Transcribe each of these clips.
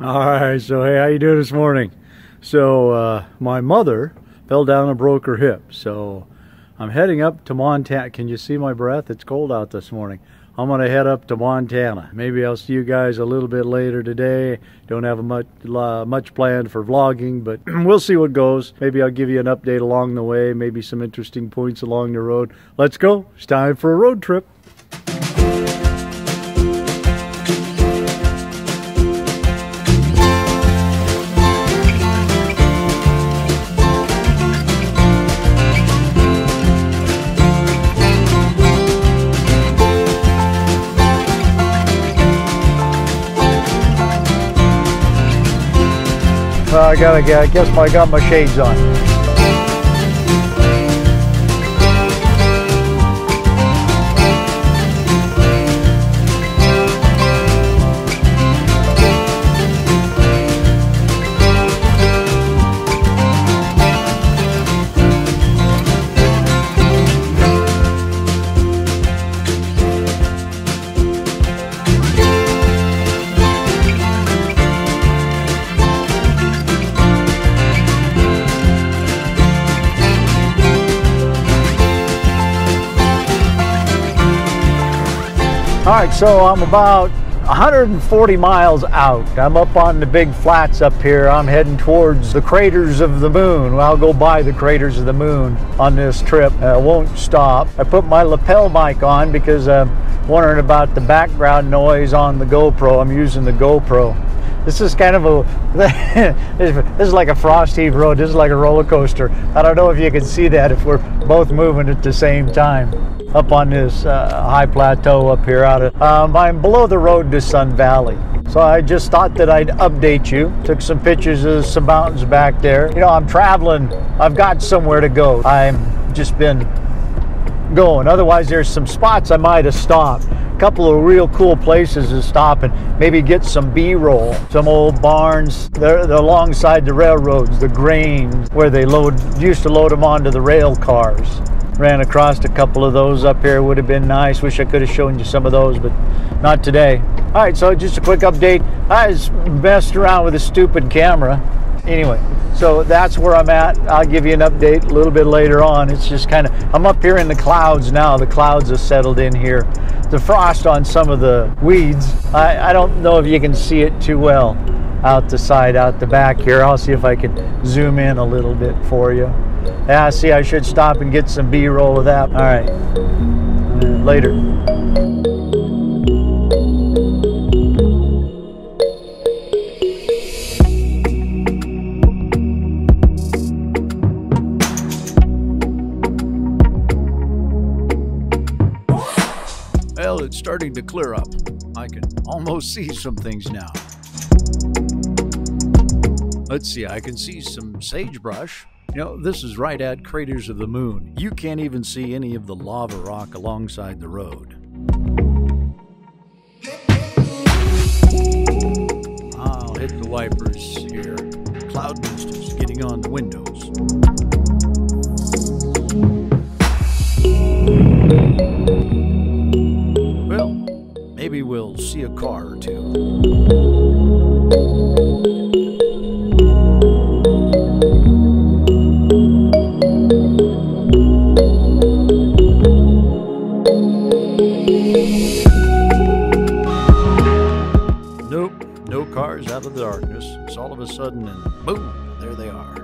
All right, so hey, how you doing this morning? So my mother fell down and broke her hip, so I'm heading up to Montana. Can you see my breath? It's cold out this morning. I'm gonna head up to Montana. Maybe I'll see you guys a little bit later today. Don't have much planned for vlogging, but we'll see what goes. Maybe I'll give you an update along the way, maybe some interesting points along the road. Let's go. It's time for a road trip. I guess I got my shades on. All right, so I'm about 140 miles out. I'm up on the big flats up here. I'm heading towards the craters of the moon. I'll go by the craters of the moon on this trip. I won't stop. I put my lapel mic on because I'm wondering about the background noise on the GoPro. I'm using the GoPro. This is kind of a, this is like a frost heave road. This is like a roller coaster. I don't know if you can see that if we're both moving at the same time. Up on this high plateau up here I'm below the road to Sun Valley. So I just thought that I'd update you. Took some pictures of some mountains back there. You know, I'm traveling. I've got somewhere to go. I've just been going. Otherwise, there's some spots I might have stopped. A couple of real cool places to stop and maybe get some B-roll. Some old barns. They're alongside the railroads, the grain, where they used to load them onto the rail cars. Ran across a couple of those up here. Would have been nice. Wish I could have shown you some of those, but not today. All right, so just a quick update. I just messed around with a stupid camera. Anyway, so that's where I'm at. I'll give you an update a little bit later on. It's just kind of, I'm up here in the clouds now. The clouds have settled in here. The frost on some of the weeds, I don't know if you can see it too well out the side, out the back here. I'll see if I can zoom in a little bit for you. Yeah, see, I should stop and get some B-roll of that. All right, later. Well, it's starting to clear up. I can almost see some things now. Let's see, I can see some sagebrush. You know, this is right at craters of the moon. You can't even see any of the lava rock alongside the road. I'll hit the wipers here. Cloud mist is getting on the windows. Well, maybe we'll see a car or two. No cars out of the darkness. It's all of a sudden, and boom, there they are.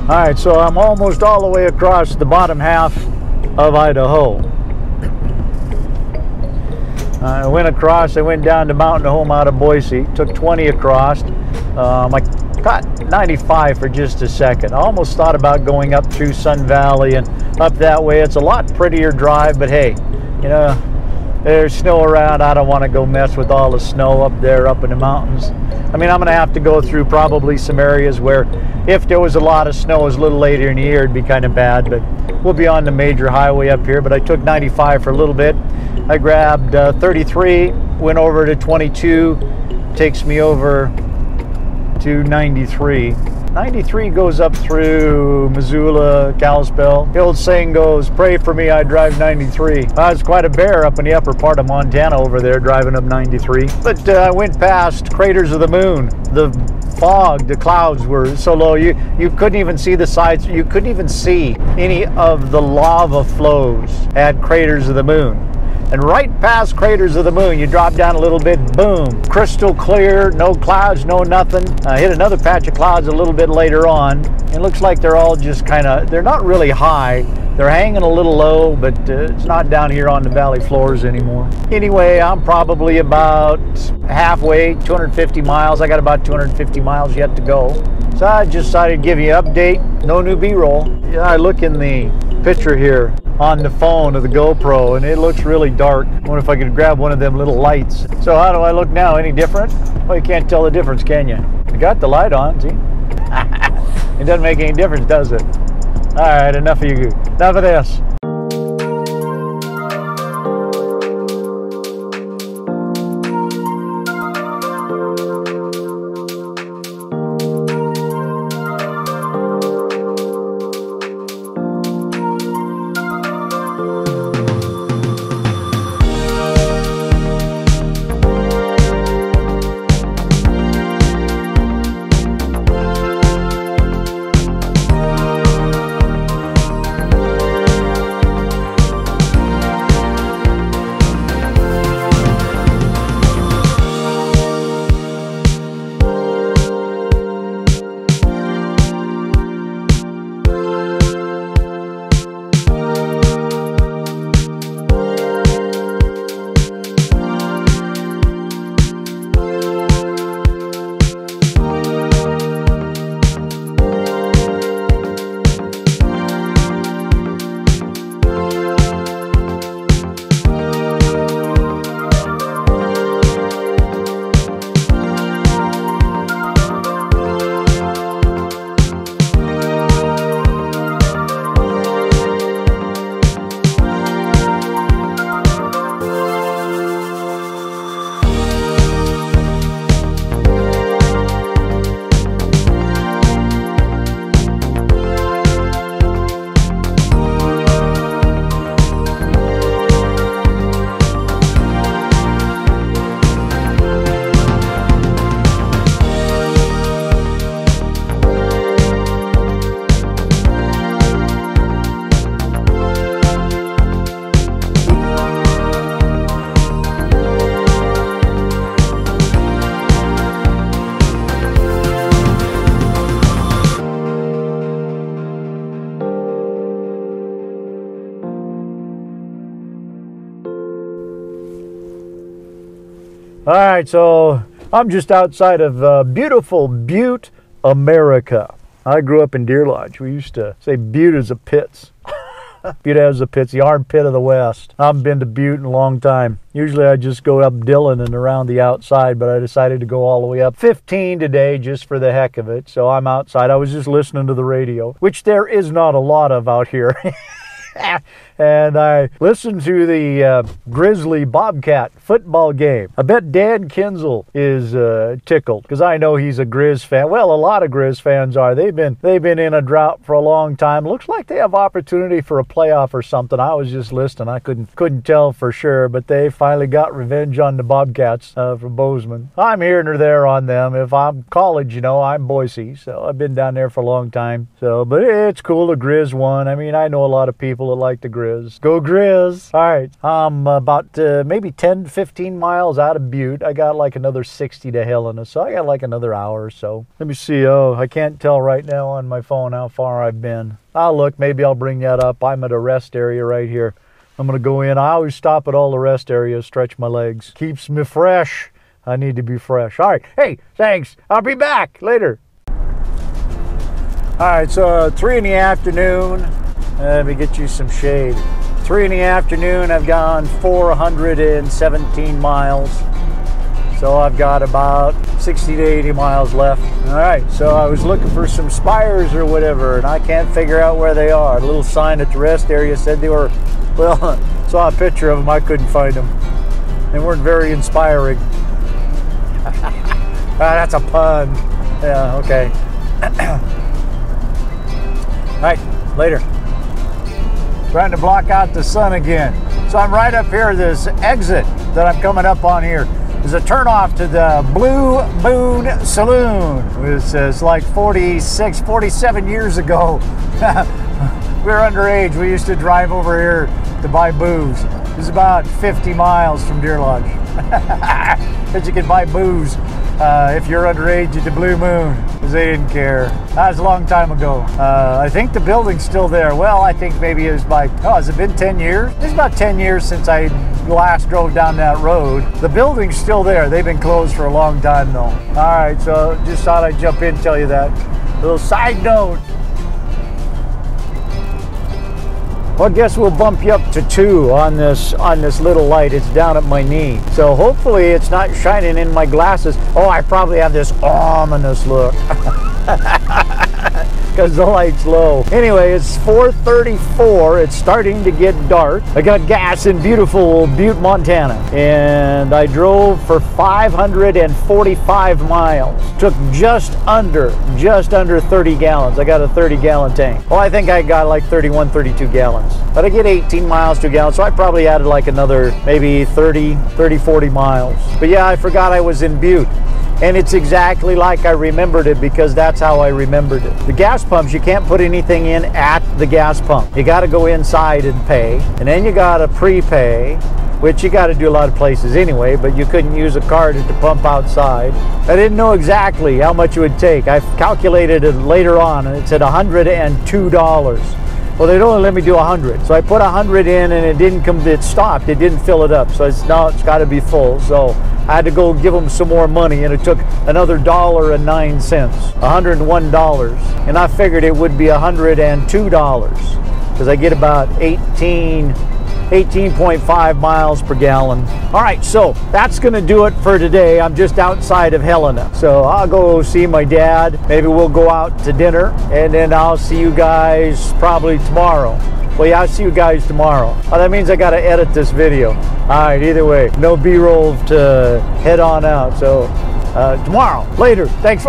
All right, so I'm almost all the way across the bottom half of Idaho. I went down to Mountain Home out of Boise, took 20 across. I caught 95 for just a second. I almost thought about going up through Sun Valley and up that way. It's a lot prettier drive, but hey, you know, there's snow around. I don't want to go mess with all the snow up there, up in the mountains. I mean, I'm going to have to go through probably some areas where if there was a lot of snow, it was a little later in the year, it'd be kind of bad, but we'll be on the major highway up here. But I took 95 for a little bit. I grabbed 33, went over to 22, takes me over to 93. 93 goes up through Missoula, Kalispell. The old saying goes, pray for me, I drive 93. It's quite a bear up in the upper part of Montana over there driving up 93. But I went past craters of the moon. The fog, the clouds were so low, you couldn't even see the sides. You couldn't even see any of the lava flows at craters of the moon. And right past craters of the moon, you drop down a little bit, boom, crystal clear, no clouds, no nothing. I hit another patch of clouds a little bit later on. It looks like they're all just kind of, they're not really high. They're hanging a little low, but it's not down here on the valley floors anymore. Anyway, I'm probably about halfway, 250 miles. I got about 250 miles yet to go. So I just decided to give you an update. No new B-roll. Yeah, I look in the picture here on the phone of the GoPro and it looks really dark. I wonder if I could grab one of them little lights. So how do I look now? Any different? Well, you can't tell the difference, can you? I got the light on, see? It doesn't make any difference, does it? All right, enough of you. Enough of this. All right, so I'm just outside of beautiful Butte, America. I grew up in Deer Lodge. We used to say Butte is a pits. Butte has the pits, the armpit of the West. I haven't been to Butte in a long time. Usually I just go up Dillon and around the outside, but I decided to go all the way up 15 today just for the heck of it. So I'm outside. I was just listening to the radio, which there is not a lot of out here. And I listened to the Grizzly Bobcat football game. I bet Dan Kinzel is tickled because I know he's a Grizz fan. Well, a lot of Grizz fans are. They've been in a drought for a long time. Looks like they have opportunity for a playoff or something. I was just listening. I couldn't tell for sure, but they finally got revenge on the Bobcats from Bozeman. I'm here or there on them. If I'm college, you know, I'm Boise, so I've been down there for a long time. So, but it's cool. The Grizz won. I mean, I know a lot of people that like the Grizz. Go Grizz! All right, I'm about maybe 10 to 15 miles out of Butte. I got like another 60 to Helena, so I got like another hour or so. Let me see. Oh, I can't tell right now on my phone how far I've been. Look, maybe I'll bring that up. I'm at a rest area right here. I'm going to go in. I always stop at all the rest areas, stretch my legs. Keeps me fresh. I need to be fresh. All right. Hey, thanks. I'll be back later. All right, so 3 in the afternoon. Let me get you some shade. 3 in the afternoon, I've gone 417 miles. So I've got about 60 to 80 miles left. All right, so I was looking for some spires or whatever, and I can't figure out where they are. A little sign at the rest area said they were, well, saw a picture of them, I couldn't find them. They weren't very inspiring. That's a pun. Yeah, okay. All right, later. Trying to block out the sun again. So I'm right up here, this exit that I'm coming up on here is a turnoff to the Blue Moon Saloon. It's like 46, 47 years ago. We were underage. We used to drive over here to buy booze. It was about 50 miles from Deer Lodge. Because you can buy booze if you're underage at the Blue Moon, because they didn't care. That was a long time ago. I think the building's still there. Well, I think maybe it was like, oh, has it been 10 years? It's about 10 years since I last drove down that road. The building's still there. They've been closed for a long time though. All right, so just thought I'd jump in and tell you that. A little side note. Well, I guess we'll bump you up to 2 on this little light. It's down at my knee. So hopefully it's not shining in my glasses. Oh, I probably have this ominous look. Because the light's low. Anyway, it's 4:34. It's starting to get dark. I got gas in beautiful Butte, Montana. And I drove for 545 miles. Took just under 30 gallons. I got a 30-gallon tank. Well, I think I got like 31, 32 gallons. But I get 18 miles to a gallon, so I probably added like another maybe 30, 40 miles. But yeah, I forgot I was in Butte. And it's exactly like I remembered it, because that's how I remembered it. The gas pumps, you can't put anything in at the gas pump. You got to go inside and pay, and then you got to prepay, which you got to do a lot of places anyway, but you couldn't use a card at the pump outside. I didn't know exactly how much it would take. I calculated it later on, and it said $102. Well, they'd only let me do 100. So I put 100 in, and it didn't come, it stopped. It didn't fill it up. So now it's got to be full. So I had to go give them some more money, and it took another $1.09, $101. And I figured it would be $102 because I get about 18.5 miles per gallon. All right, so that's gonna do it for today. I'm just outside of Helena. So I'll go see my dad. Maybe we'll go out to dinner, and then I'll see you guys probably tomorrow. Well, yeah, I'll see you guys tomorrow. Oh, that means I gotta edit this video. All right, either way, no B-roll to head on out. So tomorrow, later. Thanks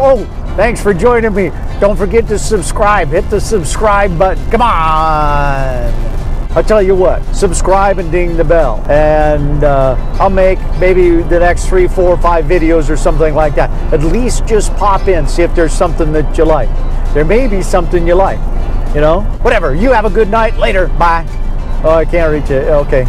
for joining me. Don't forget to subscribe. Hit the subscribe button. Come on. I'll tell you what, subscribe and ding the bell, and I'll make maybe the next 3, 4, 5 videos or something like that. At least just pop in, see if there's something that you like. There may be something you like, you know? Whatever, you have a good night. Later, bye. Oh, I can't reach it, okay.